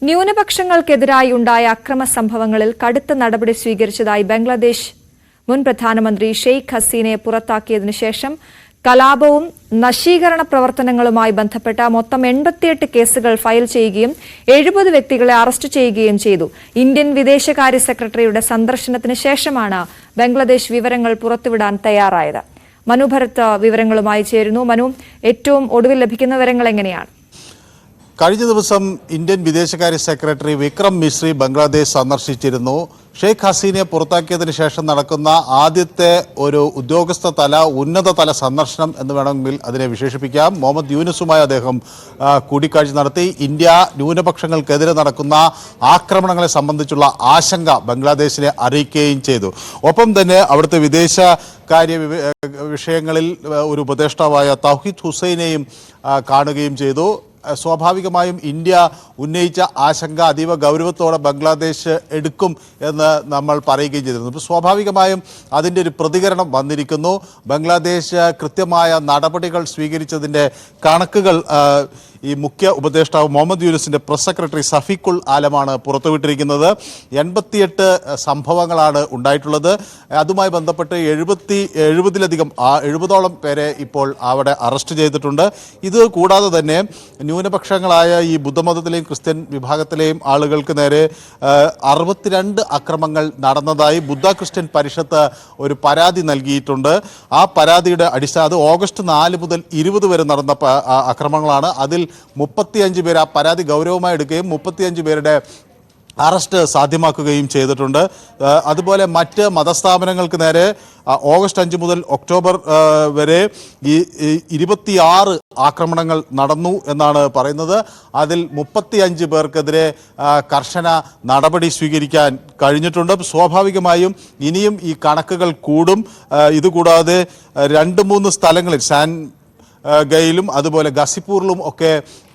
ന്യൂനപക്ഷങ്ങൾക്കെതിരായി ഉണ്ടായ അക്രമ സംഭവങ്ങളിൽ കടുത്ത നടപടി സ്വീകരിച്ചതായി ബംഗ്ലാദേശ് മുൻ പ്രധാനമന്ത്രി ഷെയ്ഖ് ഹസീനയെ പുറത്താക്കിയതിനു ശേഷം കലാപവും നശീകരണ പ്രവർത്തനങ്ങളുമായി ബന്ധപ്പെട്ട മൊത്തം 88 കേസുകൾ ഫയൽ ചെയ്യുകയും 70 വ്യക്തികളെ അറസ്റ്റ് ചെയ്യുകയും ചെയ്തു. ഇന്ത്യൻ വിദേശകാര്യ സെക്രട്ടറിയുടെ സന്ദർശനത്തിന് ശേഷമാണ് ബംഗ്ലാദേശ് വിവരങ്ങൾ പുറത്തുവിടാൻ തയ്യാറായത്. മനു ഭരത് വിവരങ്ങളുമായി ചേരുന്നു. മനു, ഏറ്റവും ഒടുവിൽ ലഭിക്കുന്ന വിവരങ്ങൾ എങ്ങനെയാണ്? കഴിഞ്ഞ ദിവസം ഇന്ത്യൻ വിദേശകാര്യ സെക്രട്ടറി വിക്രം മിശ്രി ബംഗ്ലാദേശ് സന്ദർശിച്ചിരുന്നു. ഷെയ്ഖ് ഹസീനയെ പുറത്താക്കിയതിനു ശേഷം നടക്കുന്ന ആദ്യത്തെ ഒരു ഉന്നതതല സന്ദർശനം എന്ന് വേണമെങ്കിൽ അതിനെ വിശേഷിപ്പിക്കാം. മുഹമ്മദ് യൂനുസുമായി അദ്ദേഹം കൂടിക്കാഴ്ച നടത്തി. ഇന്ത്യ ന്യൂനപക്ഷങ്ങൾക്കെതിരെ നടക്കുന്ന ആക്രമണങ്ങളെ സംബന്ധിച്ചുള്ള ആശങ്ക ബംഗ്ലാദേശിനെ അറിയിക്കുകയും ചെയ്തു. ഒപ്പം തന്നെ അവിടുത്തെ വിദേശകാര്യ വിഷയങ്ങളിൽ ഒരു ഉപദേഷ്ടാവായ തൗഹീദ് ഹുസൈനെയും കാണുകയും ചെയ്തു. സ്വാഭാവികമായും ഇന്ത്യ ഉന്നയിച്ച ആശങ്ക അതീവ ഗൗരവത്തോടെ ബംഗ്ലാദേശ് എടുക്കും എന്ന് നമ്മൾ പറയുകയും ചെയ്തിരുന്നു. സ്വാഭാവികമായും അതിൻ്റെ ഒരു പ്രതികരണം വന്നിരിക്കുന്നു. ബംഗ്ലാദേശ് കൃത്യമായ നടപടികൾ സ്വീകരിച്ചതിൻ്റെ കണക്കുകൾ ഈ മുഖ്യ ഉപദേഷ്ടാവ് മുഹമ്മദ് യൂനുസിൻ്റെ പ്രസ് സെക്രട്ടറി സഫീഖുൽ ആലമാണ് പുറത്തുവിട്ടിരിക്കുന്നത്. 88 സംഭവങ്ങളാണ് ഉണ്ടായിട്ടുള്ളത്. അതുമായി ബന്ധപ്പെട്ട് 70ഓളം പേരെ ഇപ്പോൾ അവിടെ അറസ്റ്റ് ചെയ്തിട്ടുണ്ട്. ഇത് കൂടാതെ തന്നെ ന്യൂനപക്ഷങ്ങളായ ഈ ബുദ്ധമതത്തിലെയും ക്രിസ്ത്യൻ വിഭാഗത്തിലെയും ആളുകൾക്ക് നേരെ 62 അക്രമങ്ങൾ നടന്നതായി ബുദ്ധ ക്രിസ്ത്യൻ പരിഷത്ത് ഒരു പരാതി നൽകിയിട്ടുണ്ട്. ആ പരാതിയുടെ അടിസ്ഥാനം ഓഗസ്റ്റ് 4 മുതൽ 20 വരെ നടന്ന അക്രമങ്ങളാണ്. അതിൽ 35 പേർ ആ പരാതി ഗൗരവമായി എടുക്കുകയും 35 പേരുടെ അറസ്റ്റ് സാധ്യമാക്കുകയും ചെയ്തിട്ടുണ്ട്. അതുപോലെ മറ്റ് മതസ്ഥാപനങ്ങൾക്ക് നേരെ ഓഗസ്റ്റ് 5 മുതൽ ഒക്ടോബർ വരെ 26 ആക്രമണങ്ങൾ നടന്നു എന്നാണ് പറയുന്നത്. അതിൽ 35 പേർക്കെതിരെ കർശന നടപടി സ്വീകരിക്കാൻ കഴിഞ്ഞിട്ടുണ്ട്. സ്വാഭാവികമായും ഇനിയും ഈ കണക്കുകൾ കൂടും. ഇതുകൂടാതെ 2-3 സ്ഥലങ്ങളിൽ ഗയിലും അതുപോലെ ഗസിപ്പൂരിലും ഒക്കെ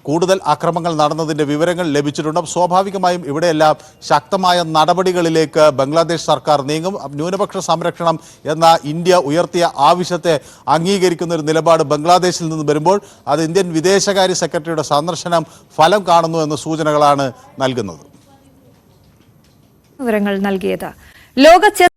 കൂടുതൽ ആക്രമണങ്ങൾ നടന്നതിൻ്റെ വിവരങ്ങൾ ലഭിച്ചിട്ടുണ്ട്. സ്വാഭാവികമായും ഇവിടെയെല്ലാം ശക്തമായ നടപടികളിലേക്ക് ബംഗ്ലാദേശ് സർക്കാർ നീങ്ങും. ന്യൂനപക്ഷ സംരക്ഷണം എന്ന ഇന്ത്യ ഉയർത്തിയ ആവശ്യത്തെ അംഗീകരിക്കുന്ന ഒരു നിലപാട് ബംഗ്ലാദേശിൽ നിന്ന് വരുമ്പോൾ അത് ഇന്ത്യൻ വിദേശകാര്യ സെക്രട്ടറിയുടെ സന്ദർശനം ഫലം കാണുന്നു എന്ന സൂചനകളാണ് നൽകുന്നത്. വിവരങ്ങൾ നൽകിയത് ലോക